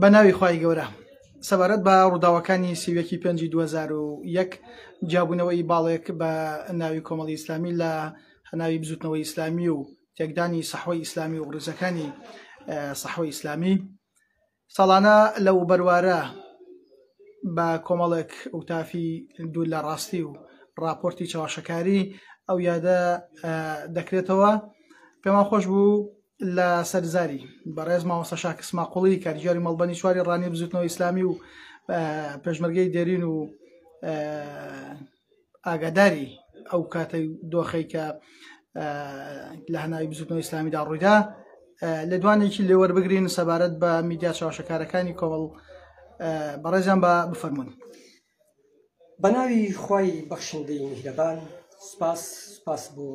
بەناوی خوای گەورە سەبارەت بە ڕووداوەکانی سیوەکی 5/2001 جیابوونەوەی باڵێک بە ناوی کۆمەڵی ئیسلامی لە هەناوی بزوتنەوەی ئیسلامی و تێکدانی سەحوەی ئیسلامی و ڕێزەکانی سەحوەی ئیسلامی ساڵانە لەو بەروارە بە کۆمەڵێک ئەوتافی دوور لە ڕاستی و راپۆرتی چاوەشەکاری ئەو یادە دەکرێتەوە. پێمان خۆش بوو لە سەرزاری بەڕێز مامۆستا شاکر اسماقوڵی کاریگەری مەڵبەندی چواری ڕانی بزوتنەوەی ئیسلامی و پێشمەرگەی دێرین و ئاگاداری ئەو کاتەی دۆخەی کە لە هەناوی بزوتنەوەی ئیسلامیدا ڕوویدا لە دوانێکی لێوەربگرین سەبارەت بە میدیا چاوەشەکارەکانی کۆمەڵ بەڕێزیان بە بفەرمونون. بەناوی خوای بەخشندەی میهرەبان سوپاس بۆ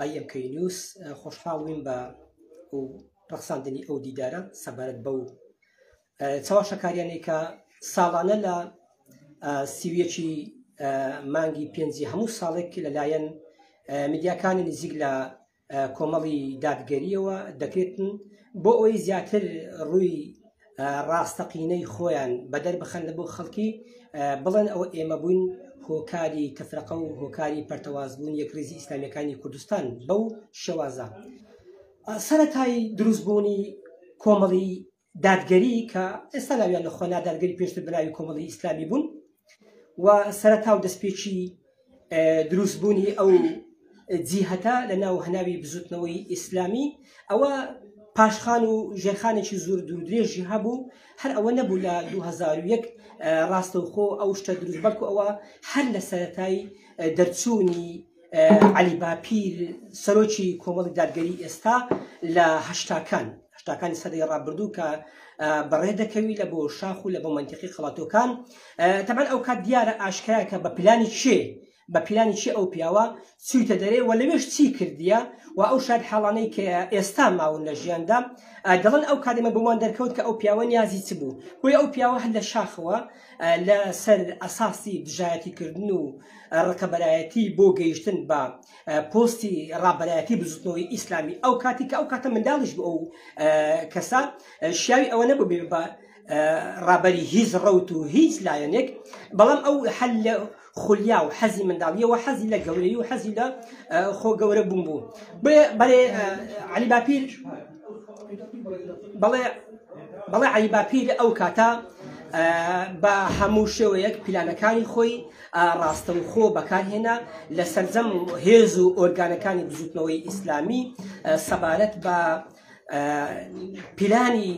IMK News خۆشحاڵین بە ڕەخساندنی ئەو دیدارە سەبارەت بەو چاوەشەکاریانەی کە ساڵانە لە سیویەکی مانگی 5 هەموو ساڵێک لەلایەن میدیاکانی نزیک لە کۆمەڵی دادگەریەوە دەکرێتن بۆ ئەوەی زیاتر ڕووی ڕاستەقینەی خۆیان بەدەر بخەن لە بۆ خەڵکی بڵێن ئەوە ئێمە بووین هۆکاری تەفرەقە و هۆکاری پەرتەوازبوون یەکڕێزی ئیسلامیەکانی کوردستان بەو شێوازە. سەرەتای دروستبوونی کۆمەڵی دادگەری کە ئێستا ناویان لە خۆنا دادگەری پێشتر بەناوی کۆمەڵی ئیسلامی بوون و سەرەتا و دەستپێکی دروستبوونی ئەو جیهەتە لە ناو هەناوی بزوتنەوەی ئیسلامی ئەوە پاشخان و ژێرخانێکی زۆر دوورودرێژی هەبوو. هەر ئەوە نەبوو لە 2001 ڕاستەوخۆ ئەو شتە دروست بەڵکو ئەوە هەر لە سەرەتای دەرچوونی عەلی باپیر سەرۆکی کۆمەڵی دادگەری ئێستا لە هەشتاکانی سەدەی ڕابردوو کە بەڕێ دەکەوی لە بۆ شاخ و لە بۆ مەنتیقی خەڵاتۆکان تەمان ئەو کات دیارە ئاشکرایە کە بە پلانی چێ ئەو پیاوە چوویتە دەرێ و لەوێش چی کردیە و ئەو شاد حاڵانەی کە ئێستا ماون لە ژیاندا دەڵێن ئەو کاتێمە بۆمان دەرکەوت کە ئەو پیاوە نیازی چ بوو بۆی ئەو پیاوە هەر لە شاخەوە لە سەر ئەساسی دژایەتیکردن و ڕکەبەرایەتی بۆ گەیشتن بە پۆستی ڕابەرایەتی بزوتنەوەی ئیسلامی ئەو کاتی کە ئەو کاتە منداڵیش بۆ ئەو کەسا شیاوی ئەوە نەبوو بێ بە ڕابەری هیچ ڕەوت و هیچ لایەنێک بەڵام ئەو هەل لە خولیا و حەزی منداڵیەوە حەزی لە گەورەی و حەزی لە خۆ گەورە بوو بەڵێ عەلی باپیر بەڵێ عەلی باپیر ئەو کاتە بە هەموو شێوەیەک پلانەکانی خۆی ڕاستەوخۆ بەکارهێنا لە سەرجەم هێز و ئۆرگانەکانی بزوتنەوەی ئیسلامی سەبارەت بە پلانی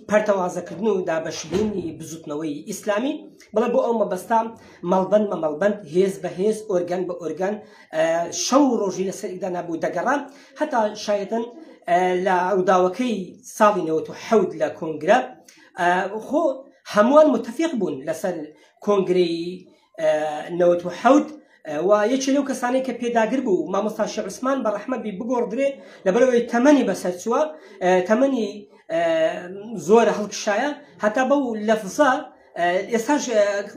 پەرتەوازەکردن و دابەشبوونی بزوتنەوەی ئیسلامی بەڵێ بۆ ئەو مەبەستا مەڵبەند هێز بە هێز ئۆرگان بە ئۆرگان شەو ڕۆژی لەسەر ئیدانا بوو دەگەڕان هەتا شایەتەن لە ڕووداوەکەی ساڵی 97 لە کۆنگرە خۆ هەمووان متفق بوون لەسەر کۆنگرەی 97 و یەکێ لەو کەسانەی کە پێداگر بوو مامۆستا شێخ عوسمان بە ڕەحمەت بی بگۆڕدرێ لەبەرەوەی تەمەنی بەسەر چووە تەمەنی زۆرە هەڵکشایە هەتا بەو لەفزە ئێستاش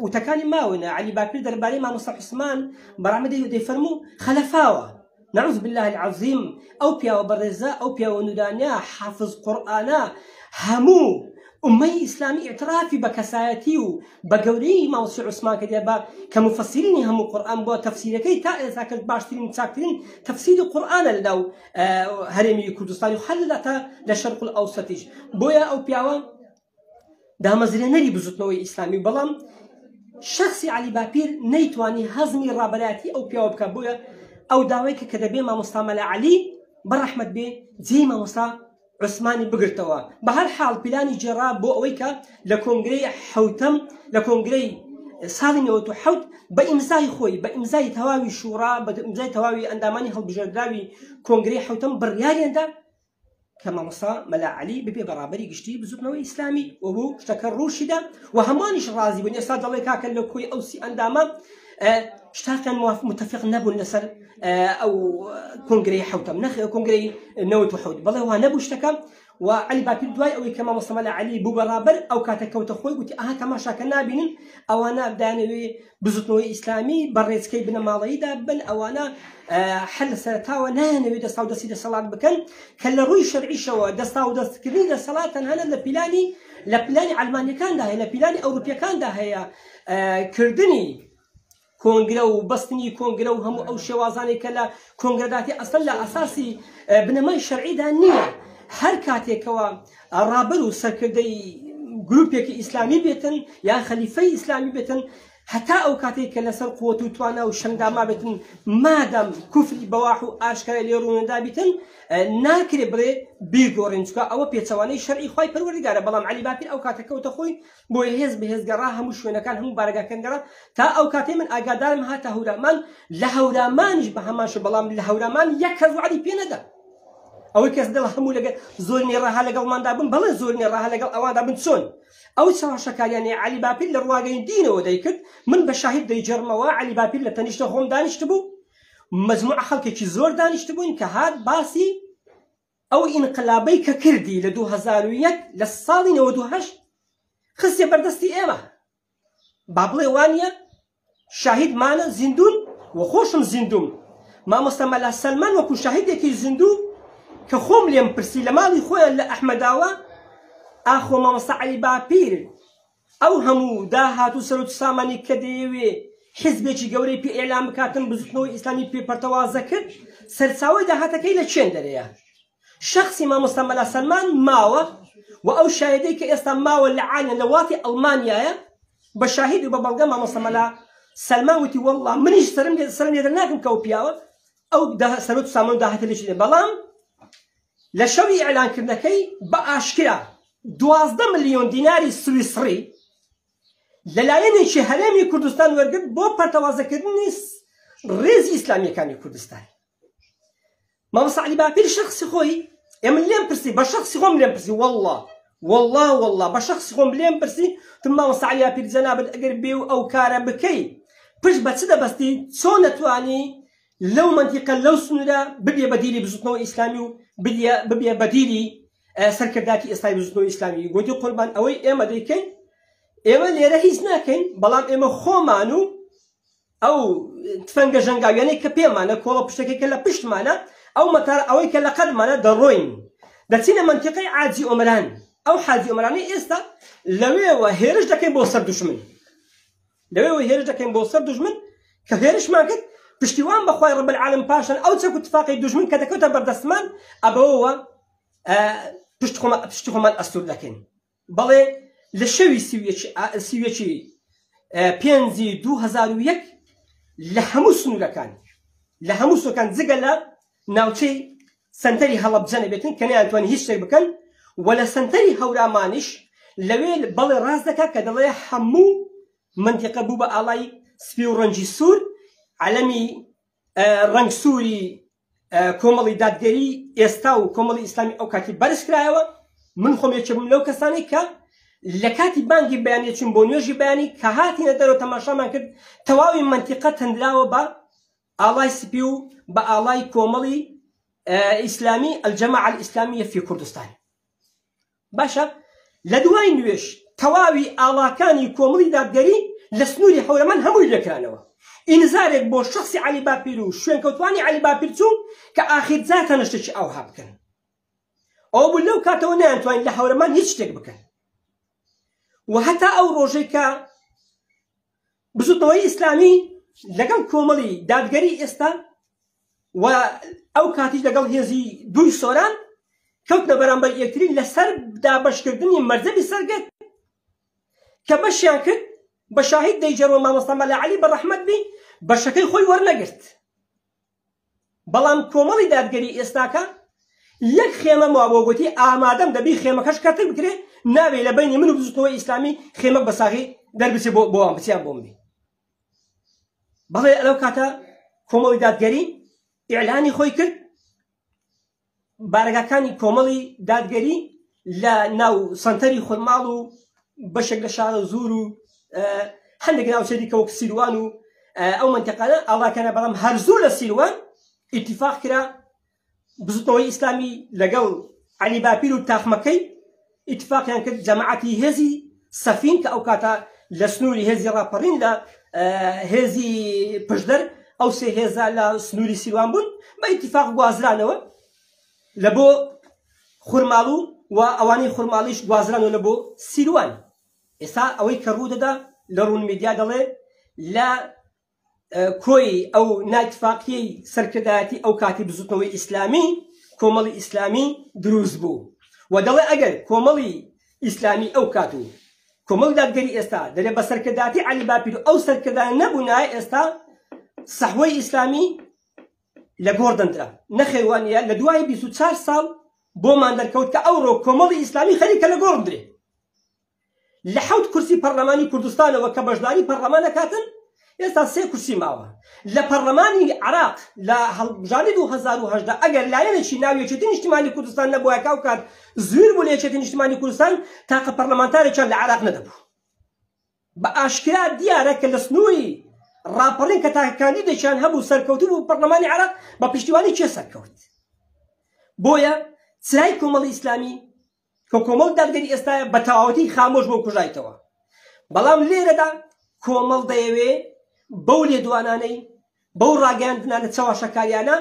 وتەکانی ماون عەلی باپیر دەربارەی مامۆستا عوسمان بەڕەحمەت دەیفەرموو خەلەفاوە نەعوذ بالله العظیم ئەو پیاوە بەڕێزە ئەو پیاوە نورانیە حافظ قورئانە هەموو ئومەی ئیسلامی ئیعترافی بە کەسایەتی و بە گەورەی مامۆستا عوسمان کردیە بە کە مفەسرینی هەموو قورئان بۆ تەفسیرەکەی تا ئێستا کرد باشترین چاکترین تەفسیری قورئانە لەناو هەرێمی کوردستانی و هەر لە شەرق الئەوسەتیش بۆیە ئەو پیاوە دامەزرێنەری بزوتنەوەی ئیسلامی بەڵام شەخصی عەلی باپیر نەیتوانی هەزمی ڕابەرایەتی ئەو پیاوە بکە بۆیە ئەو داوای کە دەبێ مامۆستا مەلا عەلی بەڕەحمەت بێ جێی مامۆستا عوسمانی بگرتەوە بە هەر حاڵ پلانی جێڕا بۆ ئەوەی کە لە کۆنگرەی حەوتەم لە کۆنگرەی ساڵی 97 بە ئیمزای خۆی بە ئیمزای تەواوی شوڕا بە ئیمزای تەواوی ئەندامانی هەڵبژێردراوی کۆنگرەی حەوتەم بڕیاریاندا کە مامۆستا مەلا عەلی ببێ بەڕابەری گشتی بزوتنەوەی ئیسلامی و بوو شتەکە ڕووشیدا و هەمووانیش ڕازی بوون ئێستا دەڵێ کاکە لە کۆی ئەوسی ئەندامە شتاقیان متفق نەبوون لەسەر ئەو کۆنگرەی حوتەم نەخ کۆنگرەی 97 بەڵێ وا نەبوو شتەکە و علی باپیر دوای ئەوەی کە مامۆستا مەلا عەلی بوو بەڕابەر ئەو کاتە کەوتە خۆی گوتی ئاها تەماشاکە نابینن ئەوانە دانەوێ بزوتنەوەی ئیسلامی بەڕێچکەی بنە ماڵەییدا بن ئەوانە حل لە سەرتاوە نانەوێت دەستا و دەستی دەسەڵات بکەن کە لە ڕووی شەرعیشەوە دەستا و دەستکردنی دەسەڵات تەنها لە پلانی ئەلمانیەکاندا هەیە لە پلانی ئەوروپیەکاندا هەیە کردنی کۆنگرە و بەستنی کۆنگرە و هەموو ئەو شێوازانێک کە لە کۆنگرەداتی ئەسڵ لە ئەساسی بنەمای شەرعیدا نییە هەر کاتێکەوە ڕابەر و سەرکردەی گروپێکی ئیسلامی بێتن یان خەلیفەی ئیسلامی بێتن هەتا ئەو کاتێک کە لەسەر قووەت و توانە و شەنگاما بێتن مادەم کوفری بەواح و ئاشکرا لێ ڕوونەدا بیتن ناکرێ بڵێ بیگۆڕین چکە ئەوە پێچەوانەی شەرعی خوای پەروەردگارە بەڵام علی باپیر ئەو کاتە کەوتە خۆی بۆیە هێز بەهێزگەڕا هەموو شوێنەکان هەموو بارگاکان گەڕا تا ئەو کاتێ من ئاگادارم هاتە هەورامان لە هەورامانیش بە هەماشە بەڵام لە هەورامان یەک کەس وعدی پێ نەدا ئەوەی کەس دڵ هەموو لەگەڵ زۆرنی ڕاها لەگەڵماندا بن بەڵێ زۆرنی ڕاها لەگەڵ ئەواندا بن چۆن ئەو چاوەشەکاریانی علی باپیر لە ڕواگەی دینەوە دەیکرد من بە شاهید دەیجەرمەوە علی باپیر لە تەنیشتە خۆم دانیشت بوو مەجموعە خەڵکێکی زۆر دانیشت بووین کە هات باسی ئەو ئینقلابەی کە کردی لە 2001 لە ساڵی 98 خستێ بەردەستی ئێمە با بڵێ وانە شاهیدمانە زیندون و خۆشم زیندوم مامۆستا مەلا سەلمان وەکو شاهیدێکی زیندوو کە خۆم لێم پرسی لە ماڵی خۆیان لە ئەحمەداوە ئاخۆ مامۆستا علی باپیر ئەو هەموو داهات و سەرۆت سامانی کە دەیەوێ حیزبێکی گەورەی پێ ئێلام بکاتن بزوتنەوەی ئیسلامی پێ پەرتەوازە کرد سەرچاوەی داهاتەکەی لە چێن دەرەیە شخصی مامۆستا مەلا سەلمان ماوە و ئەو شایدەی کە ئێستا ماوە لە عالە لە وڵاتی ئەڵمانیایە بە شاهید و بە بەڵگە مامۆستا مەلا سەلمان وتی وەڵڵا منیش سەرم لێ دەرناکەم کە ئەو پیاوە ئەو سەرۆت سامان و داهاتە لە چێن بەڵام لە شەوی ئێلانکردنەکەی بە ئاشکرا 12 ملیۆن دیناری سویسری لەلایەنێکی هەرێمی کوردستان وەرگرت بۆ پەرتەوازەکردنی ڕێزی ئیسلامیەکانی کوردستان مامۆستا علی باپیر شخصی خۆی ئێمە لێم پرسی بە شخصی خۆم لێم پرسی والله بە شخصی خۆم لێم پرسی تم مامۆستا علی باپیر جەنابەت ئەگەر بێ و ئەو کارە بکەی پشت بە چ دەبەستی چۆن نەتوانی لەو منتیقە لەو سنوورە ببێ بەدیلی بزوتنەوە ئیسلامی و ببێ بەدیلی سەرکرداتی ئێستای بزوتنەوەی ئیسلامی گوتی قوربان ئەوەی ئێمە دەیکەین ئێمە لێرە هیچ ناکەین بەڵام ئێمە خۆمان و ئەو تفەنگە ژەنگاویانەی کە پێمانە کۆڵە پشتەکەی لە پشتمانە ئەو مەتار ئەوەی کە لە قەدمانە دەڕۆین دەچینە منتیقەی عاجی ئۆمران ئەو حاجی ئۆمرانەی ئێستا لەوێوە هێرش دەکەین بۆ سەر دوژمن لەوێوە هێرش دەکەین بۆ سەر دوژمن کە هێرشمان کرد پشتیوان بەخوای ڕەب العالەم پاشان ئەو چەک و تفاقی دوژمن کە دەکەوتە بەردەستمان ئەبەوە پشتی خۆمان ئەستور دەکەین بەڵێ لە شەوی سیوێکی 5/2001 لە هەموو سنوورەکان جگە لە ناوچەی سنتەری هەڵەبجەنە بێتن کە نەیانتوانی هیچ شتێک بکەن و لە سنتەری هەورامانیش لەوێ بەڵێ ڕاست دەکات کە دەڵێ هەموو منتیقە بوو بە ئاڵای سپی و ڕەنگی سوور عەلەمی ڕەنگ سووری کۆمەڵی دادگەری ئێستا و کۆمەڵی ئیسلامی ئەو کاتی بەرز کرایەوە من خۆم یەکێکم لەو کەسانی کە لە کاتی بانگی بەیانی چوون بۆ نوێژی بەیانی کە هاتینە دەرەوە تەماشامان کرد تەواوی منتیقە تەندراوە بە ئاڵای سپی و بە ئاڵای کۆمەڵی ئیسلامی الجەماعە الئیسلامیە فی کوردستان باشە لە دوای نوێژ تەواوی ئاڵاکانی کۆمەڵی دادگەری لە سنووری هەورەمان هەمووی لێکرانەوە ئینزارێک بۆ شخصی علی باپیر و شوێنکەوتوانی علی باپیر چوون کە ئاخیر جاتە نەشتێکی ئەوها بکەن ئەو بوو لەو کاتەوە نەیانتوانین لە هەورەمان هیچ شتێک بکەن و هەتا ئەو ڕۆژەی کە بزوتنەوەی ئیسلامی لەگەڵ کۆمەڵی دادگەری ئێستا و ئەو کاتیش لەگەڵ هێزی دووی سۆران کەوتنە بەرامبەر یەکتری لەسەر دابەشکردنی مەرجەبی سەرگەت کە بەشیان کرد بە شاهید دەیجەرەوە مامۆستا مەلا عەلی بەڕەحمەت بی بەشەکەی خۆی وەرنەگرت بەڵام کۆمەڵی دادگەری ئێستاکە یەک خێمەمەوە بۆ گوتی ئامادەم دەبی خێمەکەش کەتر بکرێ نابێ لە بینی من و بزوتنەوەی ئیسلامی خێمەک بە ساغی دەربچێ بۆ ئەم بچیان بۆم بی بەڵێ لەو کاتە کۆمەڵی دادگەری ئیعلانی خۆی کرد بارگاکانی کۆمەڵی دادگەری لە ناو سەنتەری خۆرماڵ و بەشێک لە شارە زور و هەندێک ناوچەی دیکە وەک سیروان و ئەو منتەقانە ئاڵاکانە بەڵام هەرزوو لە سیروان ئیتیفاق کرا بزوتنەوەی ئیسلامی لەگەڵ عەلی باپیر و تاخمەکەی ئیتفاقیان کرد جەماعەتی هێزی سەفین کە ئەو کاتە لە سنووری هێزی ڕاپەڕین لە هێزی پشدەر ئەو سێ هێزا لە سنووری سیروان بوون بە ئیتیفاق گوازرانەوە لە بۆ خورماڵ و ئەوانەی خورماڵیش گوازرانەوە لە بۆ سیروان. ئێستا ئەوەی کە ڕوودەدا لە ڕوون میدیا دەڵێ لە کۆی ئەو نائیتفاقیەی سەرکردایەتی ئەو کاتی بزوتنەوەی ئیسلامی کۆمەڵی ئیسلامی دروست بوو و دەڵێ ئەگەر کۆمەڵی ئیسلامی ئەو کات و کۆمەڵ دادگەری ئێستا دەرێ بە سەرکردایەتی عەلی باپیر و ئەو سەرکردایە نەبوونایە ئێستا سەحوەی ئیسلامی لە گۆڕدەندرا نەخێوانە لە دوای 24 ساڵ بۆمان دەرکەوت کە ئەوڕۆ کۆمەڵی ئیسلامی خەریکە لە گۆڕدرێ لە 7 کورسی پەرلەمانی کوردستانەوە کە بەشداری پەرلەمان دەکاتن ئێستا 3 کورسی ماوە لە پەرلەمانی عێراق لە هەڵبژاردنی 2018 ئەگەر لایەنێکی ناو یەکێتی نیشتیمانی کوردستان نەبووە کە ئەو کات زوێر بوو لە یەکێتی نیشتیمانی کوردستان تاقە پەرلەمانتارێکیان لە عێراق نەدەبوو بە ئاشکرا دیارە کە لە سنووری ڕاپەڕین کە تاکەکانی دەچیان هەبوو سەرکەوتوو بوو پەرلەمانی عێراق بە پشتیوانی چێ سەرکەوت بۆیە چرای کۆمەڵی ئیسلامی کە کۆمەڵ دادگەری ئێستاە بە تەواوەتی خامۆش بۆ کوژایتەوە بەڵام لێرەدا کۆمەڵ دەیەوێ بەو لێدوانانەی بەو ڕاگەاندنانە چاواشەکاریانە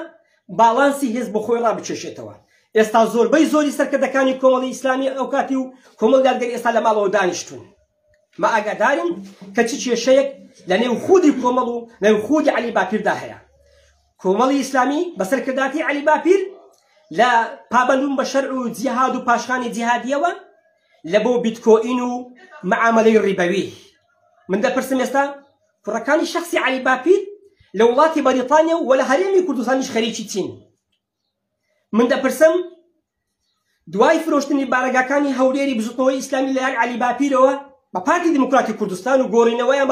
باڵانسی هێز بۆ خۆی ڕابچێشێتەوە. ئێستا زۆربەی زۆری سەرکردەکانی کۆمەڵی ئیسلامی ئەو کاتی و کۆمەڵ دادگەری ئێستا لە ماڵەوە دانیشتون ما ئاگادارین کە چ کێشەیەک لە نێو خودی کۆمەڵ و نێو خودی عەلی باپیردا هەیە. کۆمەڵی ئیسلامی بە سەرکرداتی عەلی باپیر لە پابەندبوون بە شەرع و جیهاد و پاشخانی جیهادیەوە لە بۆ بیتکۆئین و معاملەی ڕیبەوی. من دەپرسم ئێستا کوڕەکانی شەخسی عەلی باپیر لە وڵاتی بەریتانیا و لە هەرێمی کوردستانیش خەریکی چین. من دەپرسم دوای فرۆشتنی بارەگاکانی هەولێری بزوتنەوەی ئیسلامی لەلایەن عەلی باپیرەوە بە پارتی دیموکراتی کوردستان و گۆڕینەوەیان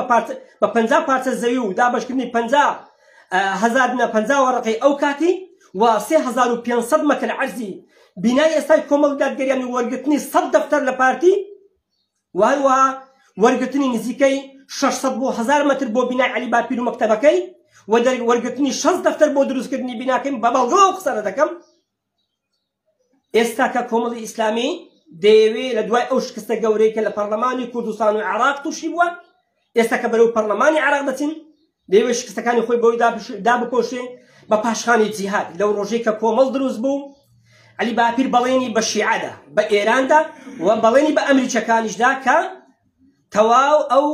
بە 50 پارچە زەوی و دابەشکردنی 50 وەرەقەی ئەو کاتی و 3500 مەتر عەرزی بینای ئێستای کۆمەڵ دادگەریان و وەرگرتنی 100 دەفتەر لە پارتی و هەروەها وەرگرتنی نزیکەی 600 بۆ 1000 مەتر بۆ بینای عەلی باپیر و مەکتەبەکەی و وەرگرتنی 6 دەفتەر بۆ دروستکردنی بیناکەی بە بەڵگەوە قسە دەکەم. ئێستا کە کۆمەڵی ئیسلامی دەیەوێت لە دوای ئەو شکستە گەورەی کە لە پەرلەمانی کوردستان و عێراق تووشی بووە ئێستا کە بەرەو پەرلەمانی عێراق دەچین دەیەوێت شکستەکانی خۆی بۆی دابکۆشێ بە پاشخانی جیهاد. لەو ڕۆژەی کە کۆمەڵ دروست بوو عەلی باپیر بەڵێنی بە شیعەدا بە ئێراندا و بەڵێنی بە ئەمریکەکانیشدا کە تەواو ئەو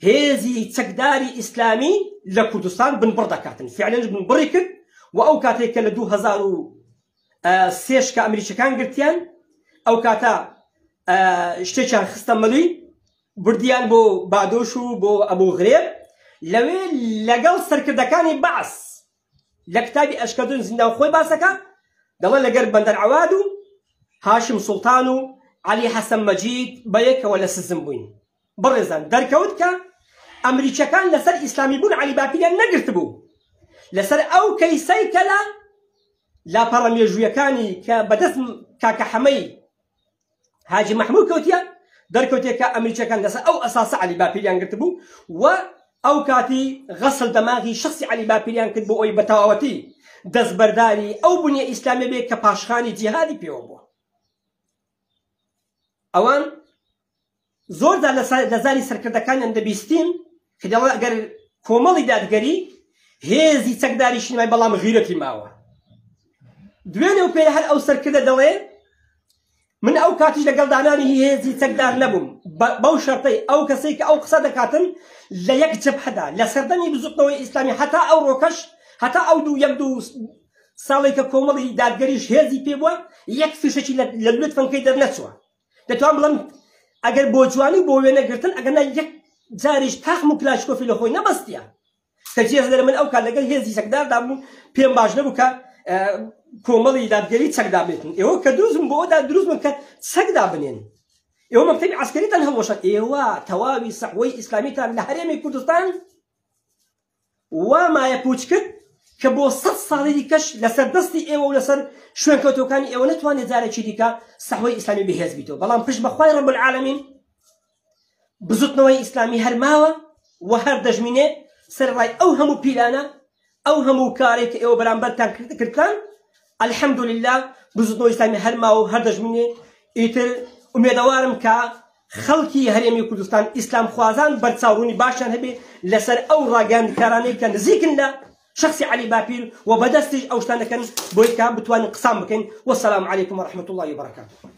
هێزی چەکداری ئیسلامی لە کوردستان بنبڕ دەکاتن فعلەنش بنبڕی کرد و ئەو کاتێک کە لە 2003 کە ئەمریکەکان گرتیان ئەو کاتە شتێکیان خستە مەلووی بردیان بۆ بادۆش و بۆ ئەبوو غرێب لەوێ لەگەڵ سەرکردەکانی بەعس لە کتابی ئەشکەدون زیندان خۆی باسەکە دەڵێن لەگەر بەندەر عەواد و هاشم سوڵتان و عەلی حەسەن مەجید بەیەکەوە لە سزم بووین. بڕێزان دەرکەوت کە ئەمریکەکان لەسەر ئیسلامی بوون عەلی باپیریان نەگرت بوو لەسەر ئەو کەیسەی کە لە لاپەڕە مێژوویەکانی کە بەدەست کاکە حەمەی حاجی مەحموود کەوتیە دەرکەوتێت کە ئەمریکەکان لەسەر ئەو ئەساسە عەلی باپیریان گرت بوو و ئەو کاتی غەسڵ دەماغی شخصی عەلی باپیریان کرد بۆ ئەوی بەتەواوەتی دەستبەرداری ئەو بنیە ئیسلامی بێت کە پاشخانی جیهادی پێوە بووە. ئەوان زۆردا لە زاری سەرکردەکانیان دەبیستین کە دەڵێ ئەگەر کۆمەڵی دادگەری هێزی چەکداری شینمای بەڵام غیرەتی ماوە. دوێنێ و پێ هەر ئەو سەرکردە دەڵێ من ئەو کاتیش لەگەڵ دانانی هێزی چەکدار نەبووم بەو شەرتەی ئەو کەسەی کە ئەو قسە دەکاتن لە یەک جەبهەدا لە سەردەمی بزوتنەوەی ئیسلامی هەتا ئەو ڕۆکەش هەتا ئەو دوو ساڵی کە کۆمەڵی دادگەریش هێزی پێ بووە یەک فیشێکی لە لوێت فەنکەی دەرنەچووە. دەتوان بڵم ئەگەر بۆ جوانی بۆ وێنەگرتن ئەگەر یەک جاریش تاخم و کلاشکۆفی لە خۆی نەبەستیە کە جێز دەرە من ئەو کات لەگەڵ هێزی چەکداردا بوو پێم باش نەبوو کە کۆمەڵی دادگەری چەکدا بێتن. ئێوە کە دروستم بۆ ئەودا دروستم کە چەکدا بنێن. ئێوە مەکتەبی عەسکەریتان هەڵوەشان ئێوە تەواوی سەحوەی ئیسلامیتان لە هەرێمی کوردستان وامایە پوچ کرد کە بۆ 100 ساڵی دیکەش لەسەر دەستی ئێوە و لەسەر شوێنکەوتەکانی ئێوە نەتوانێت جارێکی دیکە سەحوەی ئیسلامی بەهێز بیتەوە. بەڵام پشت بەخوای ڕەب العالەمین بزوتنەوەی ئیسلامی هەر ماوە و هەر دەژمینێ سەرڕای ئەو هەموو پیلانە ئەو هەموو کارێک کە ئێوە بەرامبەرتان کردتان الحەمدولله بزوتنەوەی ئیسلامی هەرماوە و هەردەژمێنێ ئیتر ئومێدەوارم کە خەڵکی هەرێمی کوردستان ئیسلام خوازان بەرچاوڕوونی باشیان هەبێ لەسەر ئەو ڕاگەاندکارانەی کە نزیکن لە شخصی علی باپیر و بەدەستیش ئەو شتانەکەن بۆی کە بتوانین قسام بکەین وەسەلام عەلەیکم وەرەحمەتوڵڵاهی وبەرەکاتوه